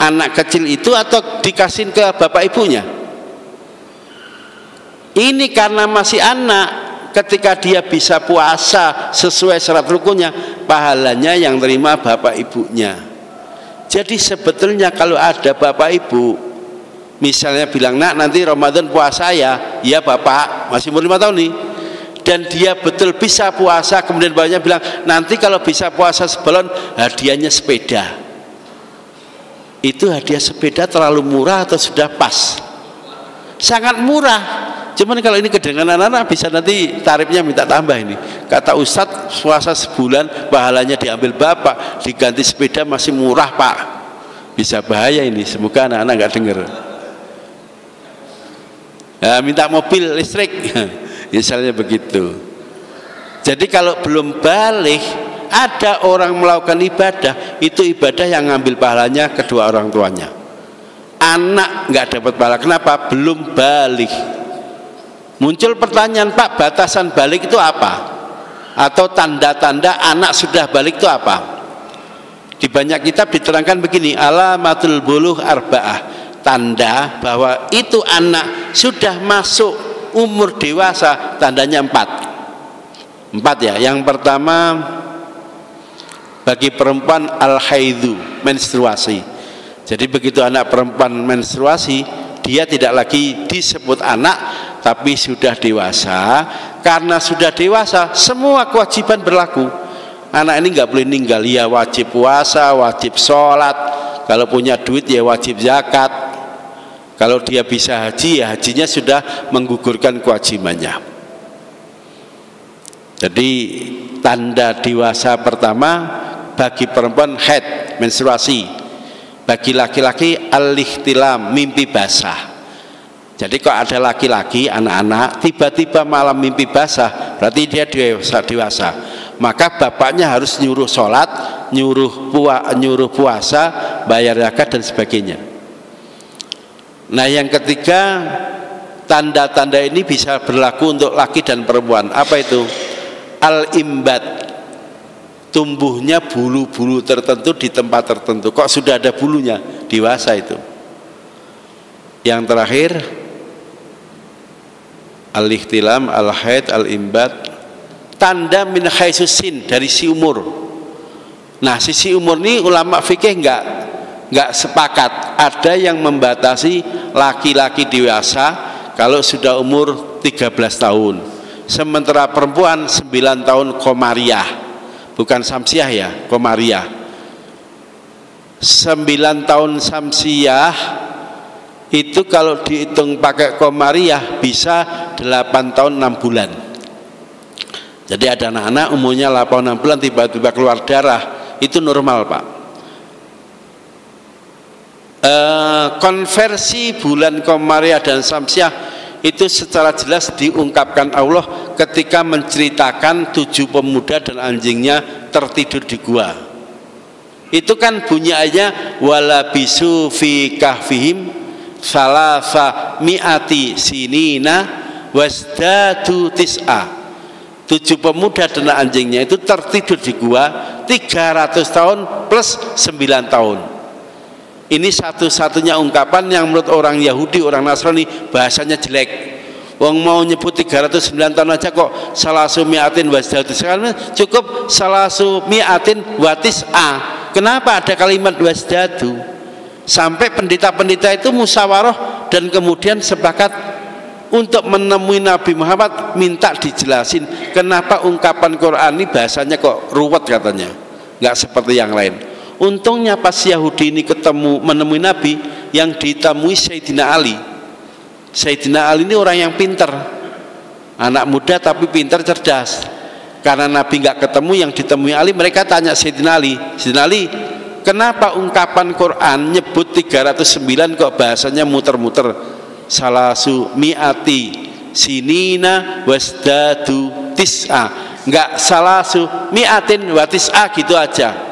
Anak kecil itu atau dikasih ke bapak ibunya? Ini karena masih anak, ketika dia bisa puasa sesuai syarat rukunnya, pahalanya yang terima bapak ibunya. Jadi sebetulnya kalau ada bapak ibu misalnya bilang, nak nanti Ramadan puasa ya, ya bapak masih umur 5 tahun nih, dan dia betul bisa puasa, kemudian bapaknya bilang nanti kalau bisa puasa sebulan hadiahnya sepeda. Itu hadiah sepeda terlalu murah atau sudah pas? Sangat murah. Cuman kalau ini kedengaran anak-anak bisa nanti tarifnya minta tambah ini. Kata Ustadz puasa sebulan pahalanya diambil bapak, diganti sepeda masih murah pak. Bisa bahaya ini, semoga anak-anak nggak dengar. Ya, minta mobil listrik. Misalnya begitu. Jadi kalau belum balik, ada orang melakukan ibadah, itu ibadah yang ngambil pahalanya kedua orang tuanya. Anak nggak dapat pahala. Kenapa? Belum balik. Muncul pertanyaan, Pak, batasan balik itu apa? Atau tanda-tanda anak sudah balik itu apa? Di banyak kitab diterangkan begini, alamatul buluh arba'ah, tanda bahwa itu anak sudah masuk umur dewasa, tandanya 4 ya. Yang pertama, bagi perempuan al-haidhu, menstruasi. Jadi begitu anak perempuan menstruasi, dia tidak lagi disebut anak, tapi sudah dewasa. Karena sudah dewasa, semua kewajiban berlaku. Anak ini nggak boleh ninggal, ya wajib puasa, wajib sholat, kalau punya duit ya wajib zakat. Kalau dia bisa haji, ya hajinya sudah menggugurkan kewajibannya. Jadi tanda dewasa pertama bagi perempuan haid, menstruasi. Bagi laki-laki al-ihtilam, mimpi basah. Jadi kalau ada laki-laki, anak-anak tiba-tiba malam mimpi basah, berarti dia dewasa. Maka bapaknya harus nyuruh sholat, nyuruh puasa, bayar zakat dan sebagainya. Nah yang ketiga, tanda-tanda ini bisa berlaku untuk laki dan perempuan. Apa itu? Al-imbat, tumbuhnya bulu-bulu tertentu di tempat tertentu. Kok sudah ada bulunya? Dewasa itu. Yang terakhir, al-ihtilam, al-haid, al-imbat, tanda min haisusin, dari si umur. Nah sisi umur ini ulama fikih nggak sepakat. Ada yang membatasi laki-laki dewasa kalau sudah umur 13 tahun, sementara perempuan 9 tahun komariah, bukan samsiah ya, komariah. 9 tahun samsiah itu kalau dihitung pakai komariah bisa 8 tahun 6 bulan. Jadi ada anak-anak umurnya 8-6 bulan tiba-tiba keluar darah, itu normal Pak. Konversi bulan komariah dan samsiah itu secara jelas diungkapkan Allah ketika menceritakan 7 pemuda dan anjingnya tertidur di gua. Itu kan bunyi ayatnya wala bisu fi kahfihim salasa mi'ati sinina wasdadu tis'a. 7 pemuda dan anjingnya itu tertidur di gua 300 tahun plus 9 tahun. Ini satu-satunya ungkapan yang menurut orang Yahudi, orang Nasrani bahasanya jelek. Wong mau nyebut 309 tahun aja kok salasu mi'atin wasdadu tis'a, cukup salasu mi'atin watis'a. Kenapa ada kalimat wasdadu? Sampai pendeta-pendeta itu musyawarah dan kemudian sepakat untuk menemui Nabi Muhammad minta dijelasin kenapa ungkapan Quran ini bahasanya kok ruwet katanya, nggak seperti yang lain. Untungnya pas Yahudi ini menemui Nabi, yang ditemui Sayyidina Ali. Sayyidina Ali ini orang yang pinter, anak muda tapi pinter, cerdas. Karena Nabi nggak ketemu, yang ditemui Ali, mereka tanya Sayyidina Ali, Sayyidina Ali, kenapa ungkapan Quran nyebut 309 kok bahasanya muter-muter? Salasu mi'ati sinina wasdadu tis'a, enggak salasu mi'atin wa tis'a gitu aja.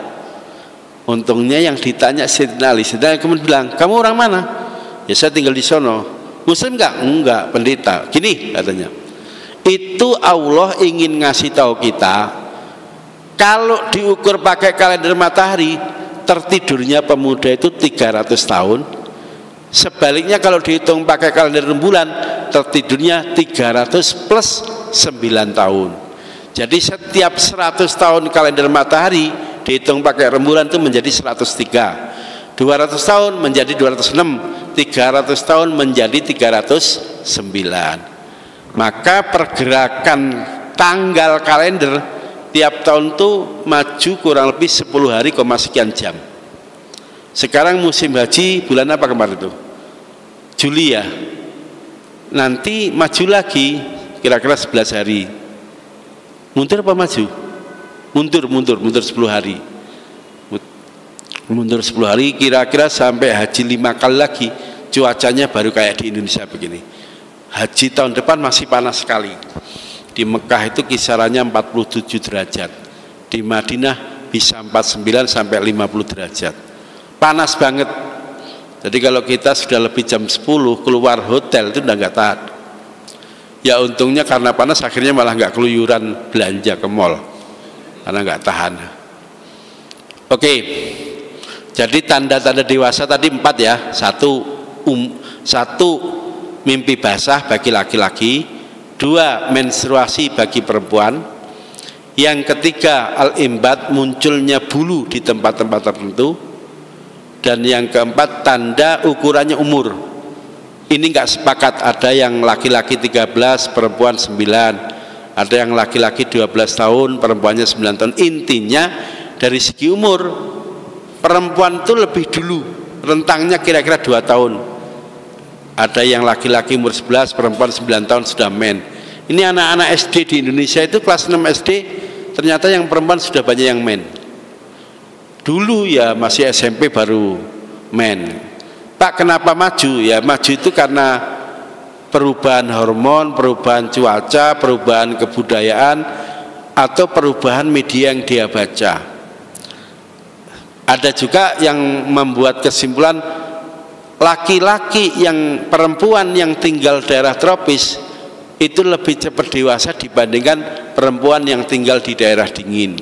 Untungnya yang ditanya Sayyidina Ali, Sayyidina Ali kemudian bilang, kamu orang mana? Ya saya tinggal di sono. Muslim enggak? Enggak, pendeta. Gini katanya, itu Allah ingin ngasih tahu kita kalau diukur pakai kalender matahari tertidurnya pemuda itu 300 tahun. Sebaliknya kalau dihitung pakai kalender rembulan tertidurnya 300 plus 9 tahun. Jadi setiap 100 tahun kalender matahari dihitung pakai rembulan itu menjadi 103. 200 tahun menjadi 206, 300 tahun menjadi 309. Maka pergerakan tanggal kalender tiap tahun itu maju kurang lebih 10 hari, sekian jam. Sekarang musim haji bulan apa kemarin itu? Juli ya. Nanti maju lagi kira-kira 11 hari. Mundur apa maju? Mundur 10 hari. Mundur 10 hari kira-kira sampai haji 5 kali lagi. Cuacanya baru kayak di Indonesia begini. Haji tahun depan masih panas sekali. Di Mekah itu kisarannya 47 derajat. Di Madinah bisa 49 sampai 50 derajat. Panas banget. Jadi kalau kita sudah lebih jam 10 keluar hotel itu udah nggak tahan. Ya untungnya karena panas akhirnya malah nggak keluyuran belanja ke mall karena nggak tahan. Oke, jadi tanda-tanda dewasa tadi 4 ya. Satu mimpi basah bagi laki-laki, 2 menstruasi bagi perempuan, yang ketiga al-imbat, munculnya bulu di tempat-tempat tertentu, dan yang keempat tanda ukurannya umur. Ini nggak sepakat, ada yang laki-laki 13 perempuan 9, ada yang laki-laki 12 tahun perempuannya 9 tahun. Intinya dari segi umur perempuan itu lebih dulu, rentangnya kira-kira 2 tahun. Ada yang laki-laki umur 11 perempuan 9 tahun sudah men. Ini anak-anak SD di Indonesia itu kelas 6 SD ternyata yang perempuan sudah banyak yang men. Dulu ya masih SMP baru men. Pak, kenapa maju? Ya maju itu karena perubahan hormon, perubahan cuaca, perubahan kebudayaan, atau perubahan media yang dia baca. Ada juga yang membuat kesimpulan laki-laki yang perempuan yang tinggal daerah tropis itu lebih cepat dewasa dibandingkan perempuan yang tinggal di daerah dingin.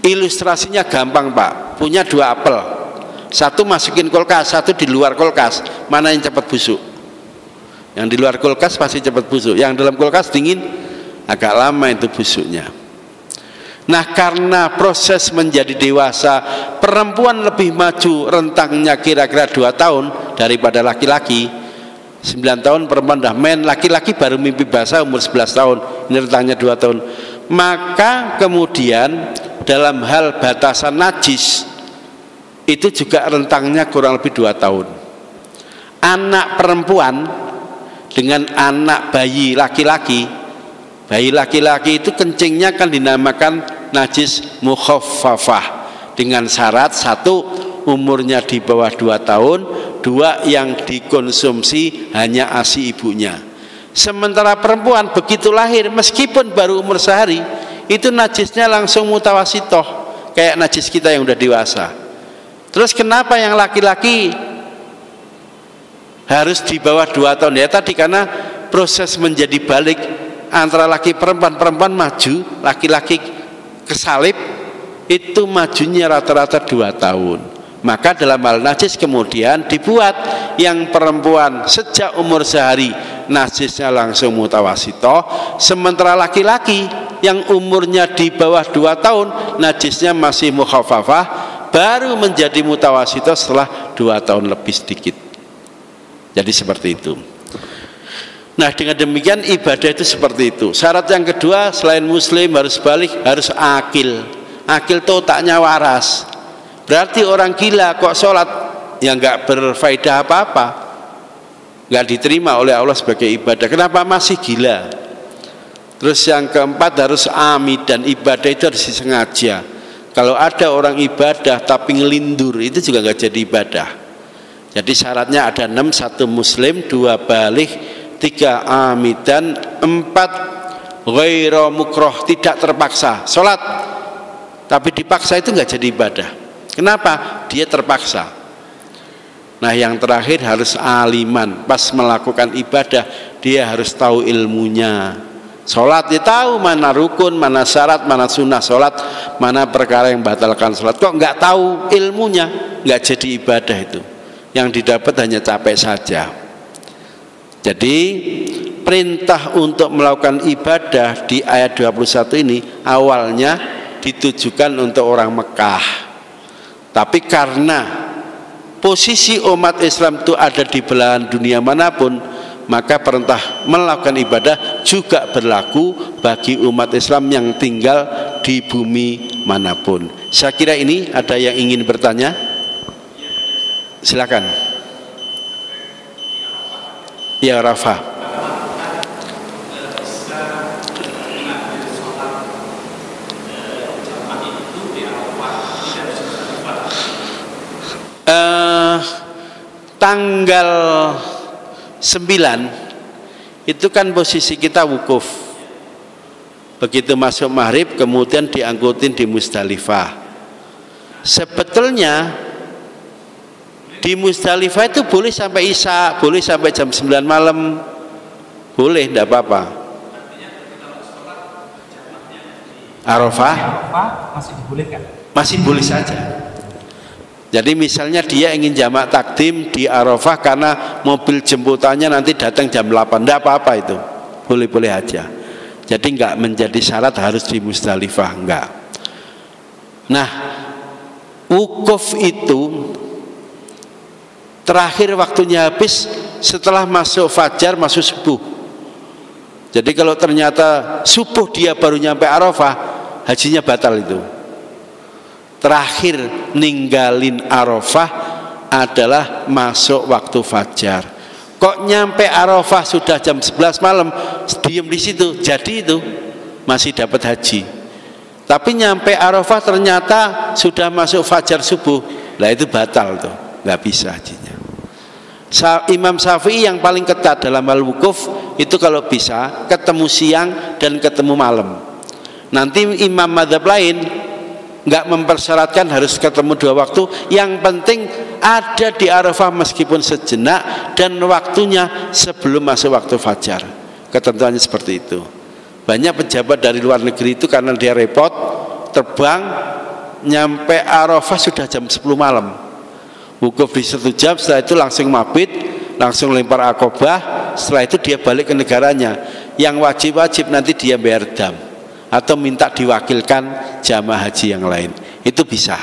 Ilustrasinya gampang Pak, punya 2 apel, satu masukin kulkas, satu di luar kulkas, mana yang cepat busuk? Yang di luar kulkas pasti cepat busuk, yang dalam kulkas dingin agak lama itu busuknya. Nah karena proses menjadi dewasa perempuan lebih maju, rentangnya kira-kira 2 tahun daripada laki-laki. 9 tahun perempuan dah men, laki-laki baru mimpi basah umur 11 tahun, ini rentangnya 2 tahun. Maka kemudian dalam hal batasan najis itu juga rentangnya kurang lebih 2 tahun. anak perempuan dengan anak bayi laki-laki, bayi laki-laki itu kencingnya kan dinamakan najis mukhaffafah dengan syarat: satu, umurnya di bawah 2 tahun, dua, yang dikonsumsi hanya ASI ibunya. Sementara perempuan begitu lahir, meskipun baru umur sehari, itu najisnya langsung mutawasitoh, kayak najis kita yang udah dewasa. Terus kenapa yang laki-laki harus di bawah 2 tahun? Ya tadi, karena proses menjadi balik antara laki perempuan, perempuan maju, laki-laki kesalib, itu majunya rata-rata 2 tahun. Maka dalam hal najis kemudian dibuat yang perempuan sejak umur sehari najisnya langsung mutawasitoh, sementara laki-laki yang umurnya di bawah 2 tahun najisnya masih mukhaffafah, baru menjadi mutawasitoh setelah 2 tahun lebih sedikit. Jadi seperti itu. Nah, dengan demikian ibadah itu seperti itu. Syarat yang kedua, selain muslim harus balik, harus akil. Akil itu otaknya waras. Berarti orang gila kok sholat yang nggak berfaedah apa-apa, nggak diterima oleh Allah sebagai ibadah. Kenapa? Masih gila. Terus yang keempat, harus amid, dan ibadah itu harus disengaja. Kalau ada orang ibadah tapi ngelindur, itu juga nggak jadi ibadah. Jadi syaratnya ada 6: 1 muslim, 2 balik, 3 amidan, 4 ghairu mukroh, tidak terpaksa. Sholat tapi dipaksa itu nggak jadi ibadah. Kenapa? Dia terpaksa. Nah, yang terakhir harus aliman. Pas melakukan ibadah dia harus tahu ilmunya. Sholat dia tahu mana rukun, mana syarat, mana sunnah sholat, mana perkara yang batalkan sholat. Kok nggak tahu ilmunya, nggak jadi ibadah itu. Yang didapat hanya capek saja. Jadi perintah untuk melakukan ibadah di ayat 21 ini awalnya ditujukan untuk orang Mekah. Tapi karena posisi umat Islam itu ada di belahan dunia manapun, maka perintah melakukan ibadah juga berlaku bagi umat Islam yang tinggal di bumi manapun. Saya kira ini ada yang ingin bertanya? Silakan. Ya, Rafa. Tanggal 9 itu kan posisi kita wukuf. Begitu masuk maghrib kemudian diangkutin di Musdalifah. Sebetulnya di Musdalifah itu boleh sampai Isya, boleh sampai jam 9 malam, boleh, tidak apa-apa. Arafah masih dibolehkan? Masih boleh saja. Jadi misalnya dia ingin jamak takdim di Arafah karena mobil jemputannya nanti datang jam 8, tidak apa-apa itu, boleh-boleh aja. Jadi enggak menjadi syarat harus di Musdalifah, enggak. Nah, wukuf itu terakhir waktunya habis setelah masuk fajar, masuk subuh. Jadi kalau ternyata subuh dia baru nyampe Arafah, hajinya batal itu. Terakhir ninggalin Arafah adalah masuk waktu fajar. Kok nyampe Arafah sudah jam 11 malam, diam di situ, jadi itu masih dapat haji. Tapi nyampe Arafah ternyata sudah masuk fajar subuh, lah itu batal tuh, nggak bisa hajinya. Imam Syafi'i yang paling ketat dalam hal wukuf itu kalau bisa ketemu siang dan ketemu malam. Nanti imam madzhab lain nggak mempersyaratkan harus ketemu 2 waktu, yang penting ada di Arafah meskipun sejenak dan waktunya sebelum masuk waktu fajar. Ketentuannya seperti itu. Banyak pejabat dari luar negeri itu karena dia repot terbang, nyampe Arafah sudah jam 10 malam, wukuf di 1 jam, setelah itu langsung mabit, langsung lempar akobah, setelah itu dia balik ke negaranya. Yang wajib-wajib nanti dia bayar dam atau minta diwakilkan jamaah haji yang lain, itu bisa.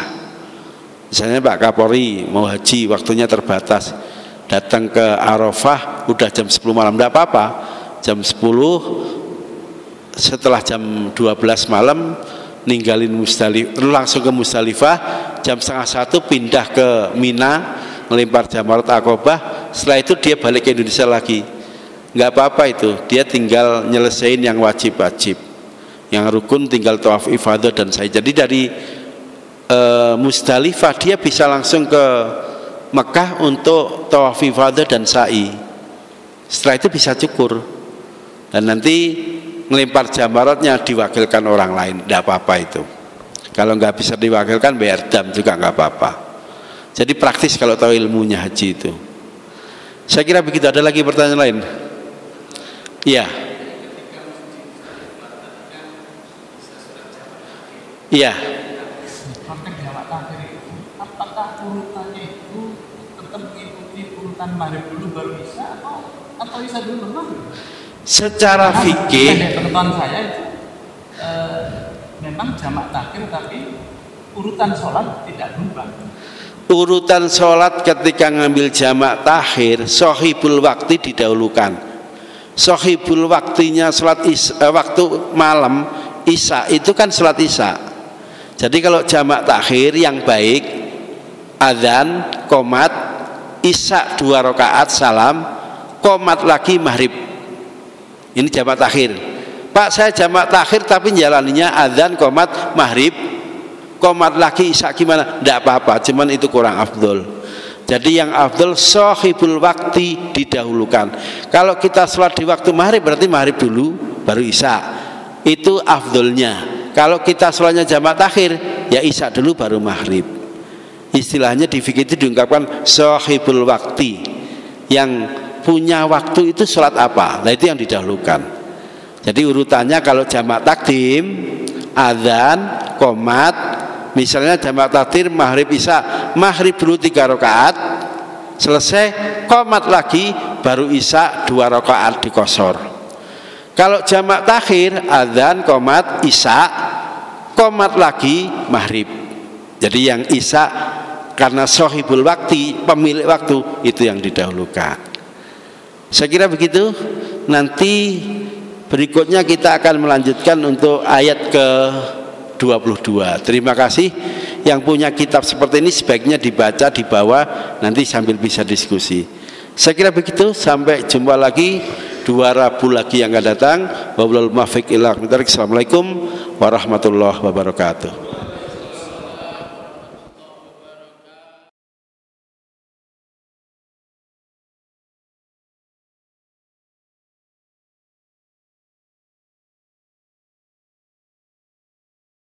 Misalnya Pak Kapolri mau haji, waktunya terbatas, datang ke Arafah udah jam 10 malam, tidak apa-apa. Jam 10 setelah jam 12 malam ninggalin Musdalifah, langsung ke Musdalifah, jam 12:30 pindah ke Mina, melempar jamarat akobah, setelah itu dia balik ke Indonesia lagi, nggak apa-apa itu, dia tinggal nyelesain yang wajib-wajib, yang rukun tinggal tawaf ifadah dan sa'i. Jadi dari Musdalifah dia bisa langsung ke Mekah untuk tawaf ifadah dan sa'i. Setelah itu bisa cukur, dan nanti ngelempar jamaratnya diwakilkan orang lain, tidak apa-apa itu. Kalau nggak bisa diwakilkan bayar dam juga nggak apa-apa. Jadi praktis kalau tahu ilmunya haji itu. Saya kira begitu. Ada lagi pertanyaan lain? Iya. Iya. Apakah urutannya itu tetap mengikuti urutan maghrib dulu baru isya atau isya dulu baru maghrib? Secara fikih, pengetahuan saya itu memang jamak takhir tapi urutan sholat tidak berubah. Urutan sholat ketika ngambil jamak takhir, sohibul waktu didahulukan. Sohibul waktunya sholat waktu malam isya itu kan sholat isya. Jadi kalau jamak takhir yang baik, adzan, qomat, isya 2 rakaat salam, qomat lagi maghrib. Ini jamak takhir. Pak, saya jamak takhir tapi jalaninya adzan, qomat, maghrib, qomat lagi isya gimana? Tidak apa-apa, cuman itu kurang afdol. Jadi yang afdol sohibul waktu didahulukan. Kalau kita sholat di waktu maghrib berarti maghrib dulu baru isya. Itu afdolnya. Kalau kita sholatnya jamak takhir ya isya dulu baru maghrib. Istilahnya di fikih itu diungkapkan sohibul waktu. Yang punya waktu itu sholat apa? Nah itu yang didahulukan. Jadi urutannya kalau jamak takdim, adzan, qomat, misalnya jamak takdir maghrib isya, maghrib dulu 3 rakaat, selesai qomat lagi baru isya 2 rakaat dikosor. Kalau jamak takhir, adzan, qomat, isya, qomat lagi maghrib. Jadi yang isya karena sohibul waktu, pemilik waktu, itu yang didahulukan. Saya kira begitu. Nanti berikutnya kita akan melanjutkan untuk ayat ke-22. Terima kasih. Yang punya kitab seperti ini sebaiknya dibaca di bawah, nanti sambil bisa diskusi. Saya kira begitu. Sampai jumpa lagi 2 Rabu lagi yang akan datang. Wabillahi taufiq wal hidayah. Assalamualaikum warahmatullahi wabarakatuh.